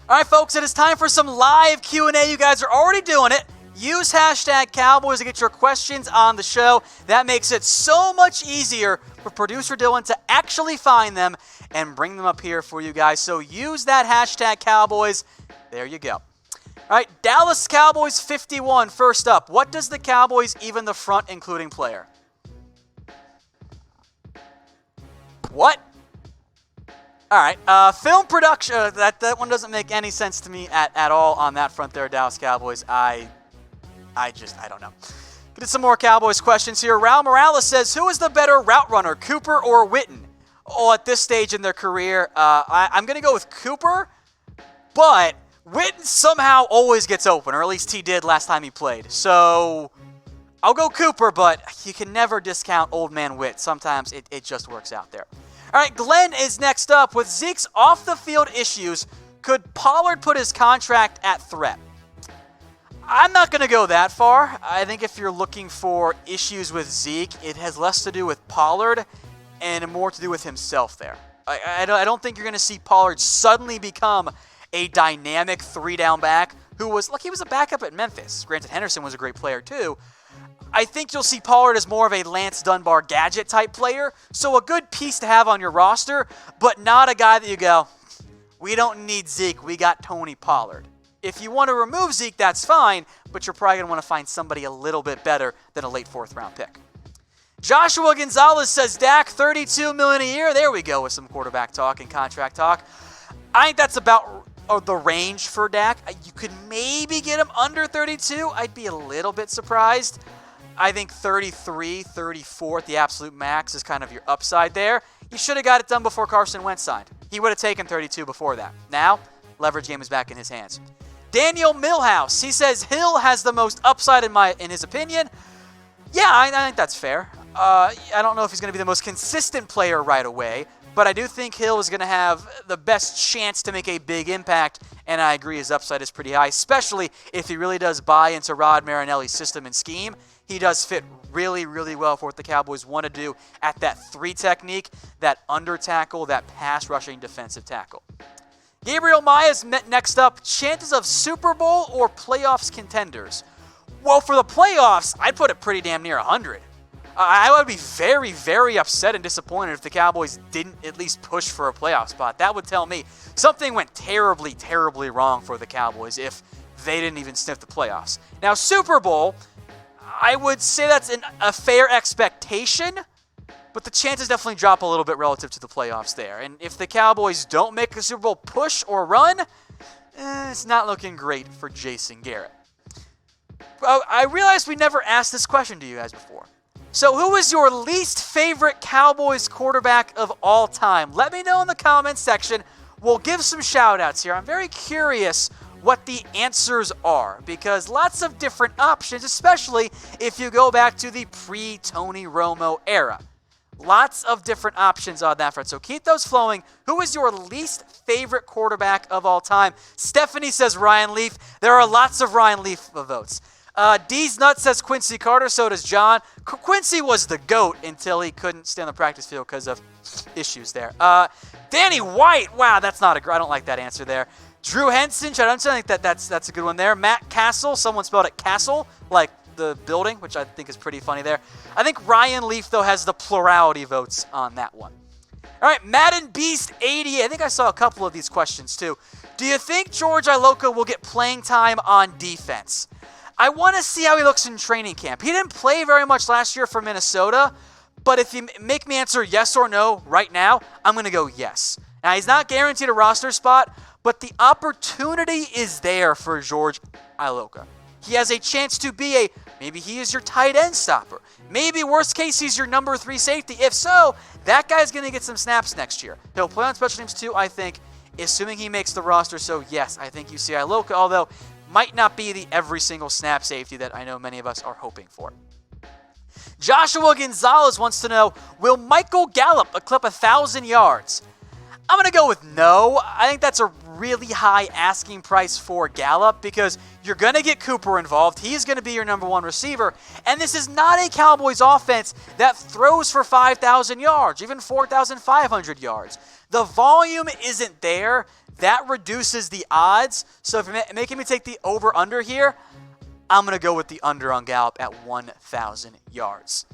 All right, folks, it is time for some live Q&A. You guys are already doing it. Use hashtag Cowboys to get your questions on the show. That makes it so much easier for producer Dylan to actually find them and bring them up here for you guys. So use that hashtag Cowboys. There you go. All right, Dallas Cowboys 51 first up. What does the Cowboys even the front including player? What? All right, film production. That one doesn't make any sense to me at all on that front there, Dallas Cowboys. I don't know. Get some more Cowboys questions here. Raul Morales says, who is the better route runner, Cooper or Witten? Oh, at this stage in their career, I'm going to go with Cooper, but Witten somehow always gets open, or at least he did last time he played. So I'll go Cooper, but you can never discount old man Witt. Sometimes it just works out there. All right, Glenn is next up. With Zeke's off-the-field issues, could Pollard put his contract at threat? I'm not going to go that far. I think if you're looking for issues with Zeke, it has less to do with Pollard and more to do with himself there. I don't think you're going to see Pollard suddenly become a dynamic three-down back who was, look, he was a backup at Memphis. Granted, Henderson was a great player too. I think you'll see Pollard as more of a Lance Dunbar gadget type player, so a good piece to have on your roster, but not a guy that you go, we don't need Zeke, we got Tony Pollard. If you want to remove Zeke, that's fine, but you're probably going to want to find somebody a little bit better than a late fourth-round pick. Joshua Gonzales says, Dak, $32 million a year. There we go with some quarterback talk and contract talk. I think that's about the range for Dak. You could maybe get him under 32. I'd be a little bit surprised. I think 33, 34 at the absolute max is kind of your upside there. You should have got it done before Carson Wentz signed. He would have taken 32 before that. Now, leverage game is back in his hands. Daniel Millhouse, he says Hill has the most upside in his opinion. Yeah, I think that's fair. I don't know if he's going to be the most consistent player right away, but I do think Hill is going to have the best chance to make a big impact, and I agree his upside is pretty high, especially if he really does buy into Rod Marinelli's system and scheme. He does fit really, really well for what the Cowboys want to do at that 3 technique, that under tackle, that pass rushing defensive tackle. Gabriel Maya is next up. Chances of Super Bowl or playoffs contenders? Well, for the playoffs, I'd put it pretty damn near 100. I would be very, very upset and disappointed if the Cowboys didn't at least push for a playoff spot. That would tell me something went terribly, terribly wrong for the Cowboys if they didn't even sniff the playoffs. Now, Super Bowl, I would say that's a fair expectation, but the chances definitely drop a little bit relative to the playoffs there. And if the Cowboys don't make a Super Bowl push or run, it's not looking great for Jason Garrett. I realized we never asked this question to you guys before. So who is your least favorite Cowboys quarterback of all time? Let me know in the comments section. We'll give some shout-outs here. I'm very curious what the answers are, because lots of different options, especially if you go back to the pre-Tony Romo era. Lots of different options on that front, so keep those flowing. Who is your least favorite quarterback of all time? Stephanie says Ryan Leaf. There are lots of Ryan Leaf votes. D's Nuts says Quincy Carter, so does John. Quincy was the GOAT until he couldn't stay on the practice field because of issues there. Danny White, wow, that's not I don't like that answer there. Drew Henson, I think that's a good one there. Matt Castle, someone spelled it Castle, like the building, which I think is pretty funny there. I think Ryan Leaf, though, has the plurality votes on that one. All right, Madden Beast 80, I think I saw a couple of these questions too. Do you think George Iloka will get playing time on defense? I want to see how he looks in training camp. He didn't play very much last year for Minnesota, but if you make me answer yes or no right now, I'm going to go yes. Now, he's not guaranteed a roster spot, but the opportunity is there for George Iloka. He has a chance to be maybe he is your tight end stopper. Maybe worst case, he's your number 3 safety. If so, that guy's going to get some snaps next year. He'll play on special teams too, I think, assuming he makes the roster. So yes, I think you see Iloka, although might not be the every single snap safety that I know many of us are hoping for. Joshua Gonzales wants to know, will Michael Gallup eclipse 1,000 yards? I'm going to go with no. I think that's a really high asking price for Gallup because you're going to get Cooper involved. He's going to be your number one receiver. And this is not a Cowboys offense that throws for 5,000 yards, even 4,500 yards. The volume isn't there. That reduces the odds. So if you're making me take the over-under here, I'm going to go with the under on Gallup at 1,000 yards.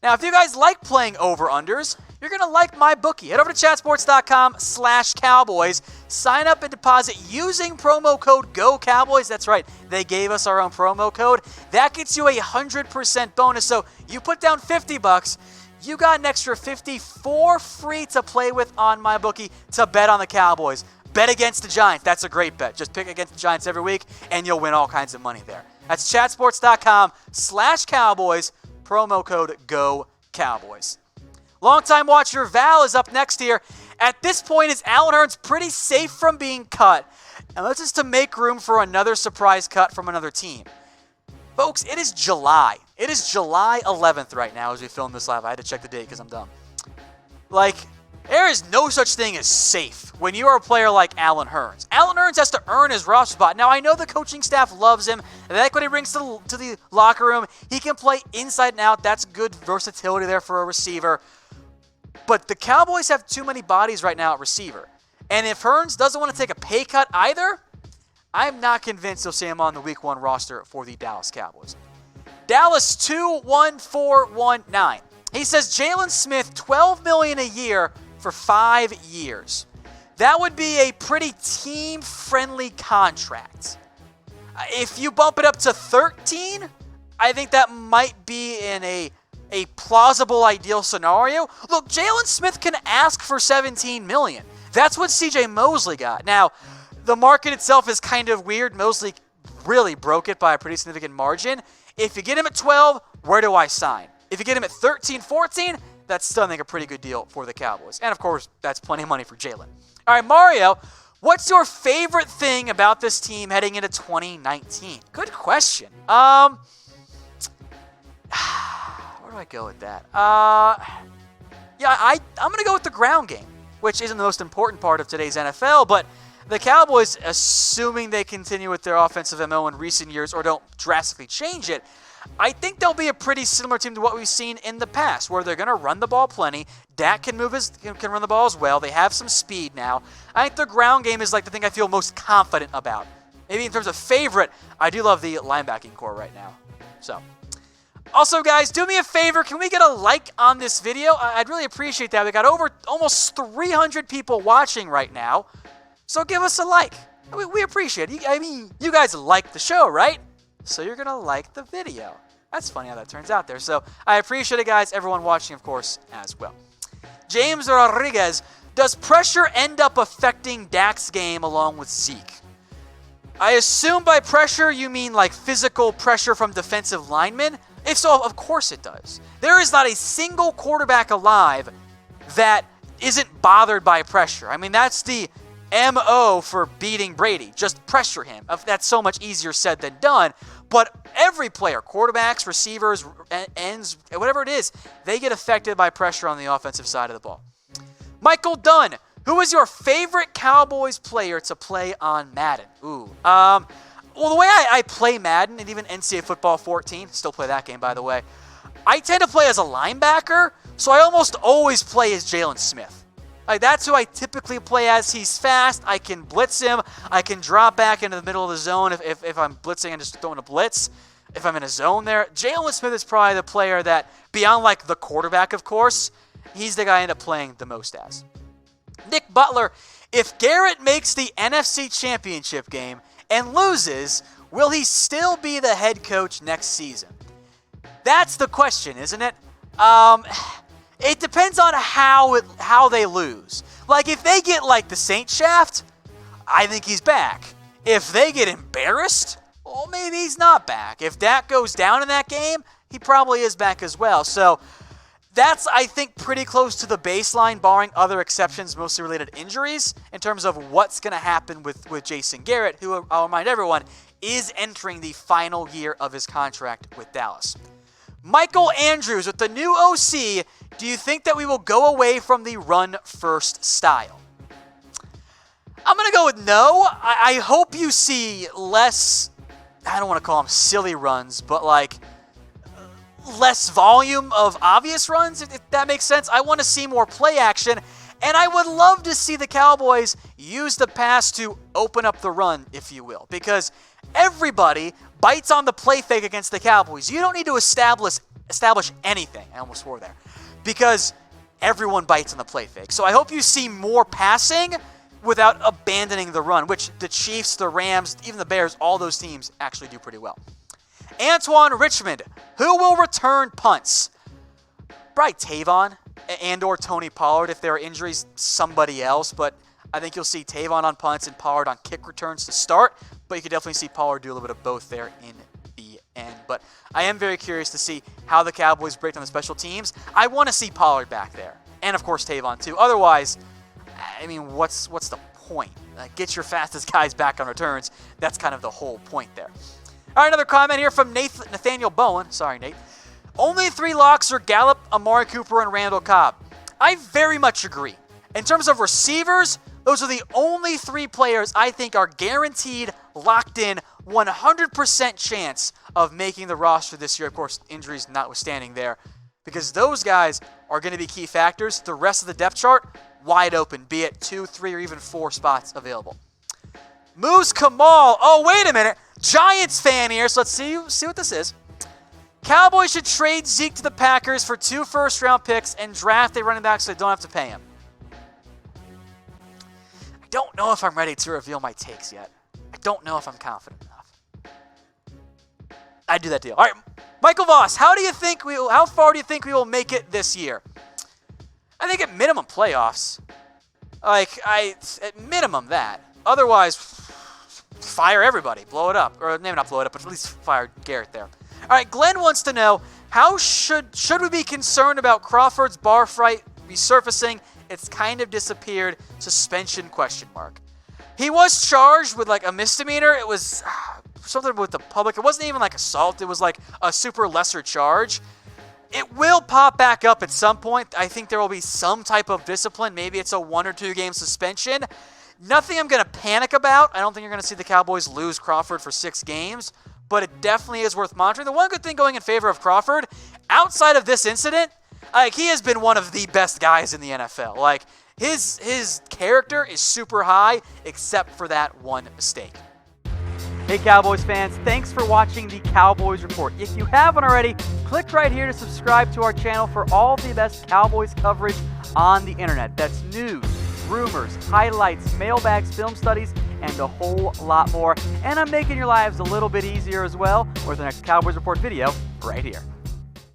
Now, if you guys like playing over-unders, you're going to like my bookie. Head over to chatsports.com/Cowboys. Sign up and deposit using promo code GOCowboys. That's right. They gave us our own promo code. That gets you a 100% bonus. So you put down $50, you got an extra $50 for free to play with on my bookie to bet on the Cowboys. Bet against the Giants. That's a great bet. Just pick against the Giants every week, and you'll win all kinds of money there. That's chatsports.com/Cowboys. Promo code GOCowboys. Longtime watcher Val is up next here. At this point, is Allen Hurns pretty safe from being cut? And this is to make room for another surprise cut from another team. Folks, it is July. It is July 11th right now as we film this live. I had to check the date because I'm dumb. There is no such thing as safe when you are a player like Allen Hurns. Allen Hurns has to earn his roster spot. Now, I know the coaching staff loves him. They like what he brings to the locker room. He can play inside and out. That's good versatility there for a receiver. But the Cowboys have too many bodies right now at receiver. And if Hurns doesn't want to take a pay cut either, I'm not convinced you'll see him on the Week 1 roster for the Dallas Cowboys. Dallas 21419. He says Jaylon Smith, $12 million a year for 5 years. That would be a pretty team-friendly contract. If you bump it up to 13, I think that might be in a plausible ideal scenario. Look, Jaylon Smith can ask for $17 million. That's what CJ Mosley got. Now, the market itself is kind of weird. Mosley really broke it by a pretty significant margin. If you get him at 12, where do I sign? If you get him at 13, 14, that's still, I think, a pretty good deal for the Cowboys. And, of course, that's plenty of money for Jaylon. All right, Mario, what's your favorite thing about this team heading into 2019? Good question. Where do I go with that? I'm going to go with the ground game, which isn't the most important part of today's NFL, but the Cowboys, assuming they continue with their offensive MO in recent years or don't drastically change it, I think they'll be a pretty similar team to what we've seen in the past, where they're going to run the ball plenty. Dak can run the ball as well. They have some speed now. I think their ground game is like the thing I feel most confident about. Maybe in terms of favorite, I do love the linebacking core right now. So, also, guys, do me a favor. Can we get a like on this video? I'd really appreciate that. We got over almost 300 people watching right now. So give us a like. We appreciate it. I mean, you guys like the show, right? So you're going to like the video. That's funny how that turns out there. So I appreciate it, guys. Everyone watching, of course, as well. James Rodriguez, does pressure end up affecting Dak's game along with Zeke? I assume by pressure you mean like physical pressure from defensive linemen. If so, of course it does. There is not a single quarterback alive that isn't bothered by pressure. I mean, that's the MO for beating Brady. Just pressure him. That's so much easier said than done. But every player, quarterbacks, receivers, ends, whatever it is, they get affected by pressure on the offensive side of the ball. Michael Dunn, who is your favorite Cowboys player to play on Madden? Well, the way I play Madden, and even NCAA Football 14, still play that game, by the way, I tend to play as a linebacker, so I almost always play as Jaylon Smith. Like, that's who I typically play as. He's fast. I can blitz him. I can drop back into the middle of the zone if I'm blitzing and just throwing a blitz. If I'm in a zone there. Jaylon Smith is probably the player that, beyond like the quarterback, of course, he's the guy I end up playing the most as. Nick Butler, if Garrett makes the NFC Championship game and loses, will he still be the head coach next season? That's the question, isn't it? It depends on how they lose. Like, if they get, like, the Saint shaft, I think he's back. If they get embarrassed, well, maybe he's not back. If Dak goes down in that game, he probably is back as well. So that's, I think, pretty close to the baseline, barring other exceptions, mostly related to injuries, in terms of what's going to happen with Jason Garrett, who, I'll remind everyone, is entering the final year of his contract with Dallas. Michael Andrews, with the new OC, do you think that we will go away from the run-first style? I'm going to go with no. I hope you see less, I don't want to call them silly runs, but like less volume of obvious runs, if that makes sense. I want to see more play action, and I would love to see the Cowboys use the pass to open up the run, if you will, because everybody bites on the play fake against the Cowboys. You don't need to establish anything. I almost swore there. Because everyone bites on the play fake. So I hope you see more passing without abandoning the run, which the Chiefs, the Rams, even the Bears, all those teams actually do pretty well. Antwone Richmond, who will return punts? Probably Tavon and or Tony Pollard. If there are injuries, somebody else. But I think you'll see Tavon on punts and Pollard on kick returns to start. But you could definitely see Pollard do a little bit of both there in the end. But I am very curious to see how the Cowboys break down the special teams. I want to see Pollard back there. And, of course, Tavon, too. Otherwise, I mean, what's the point? Get your fastest guys back on returns. That's kind of the whole point there. All right, another comment here from Nathaniel Bowen. Sorry, Nate. Only 3 locks are Gallup, Amari Cooper, and Randall Cobb. I very much agree. In terms of receivers, those are the only 3 players I think are guaranteed, locked in, 100% chance of making the roster this year. Of course, injuries notwithstanding there. Because those guys are going to be key factors. The rest of the depth chart, wide open, be it 2, 3, or even 4 spots available. Moose Kamal. Oh, wait a minute. Giants fan here, so let's see what this is. Cowboys should trade Zeke to the Packers for 2 first-round picks and draft a running back so they don't have to pay him. I don't know if I'm ready to reveal my takes yet. I don't know if I'm confident enough. I'd do that deal. All right, Michael Voss, how far do you think we will make it this year? I think at minimum playoffs. At minimum that. Otherwise, fire everybody, blow it up, or maybe not blow it up, but at least fire Garrett there. All right, Glenn wants to know, how should we be concerned about Crawford's bar fight resurfacing? It's kind of disappeared. Suspension ? He was charged with like a misdemeanor. It was something with the public. It wasn't even like assault. It was like a super lesser charge. It will pop back up at some point. I think there will be some type of discipline. Maybe it's a 1 or 2 game suspension. Nothing I'm going to panic about. I don't think you're going to see the Cowboys lose Crawford for 6 games, but it definitely is worth monitoring. The one good thing going in favor of Crawford, outside of this incident, he has been one of the best guys in the NFL. His character is super high, except for that one mistake. Hey Cowboys fans, thanks for watching the Cowboys Report. If you haven't already, click right here to subscribe to our channel for all the best Cowboys coverage on the internet. That's news, rumors, highlights, mailbags, film studies, and a whole lot more. And I'm making your lives a little bit easier as well with the next Cowboys Report video right here.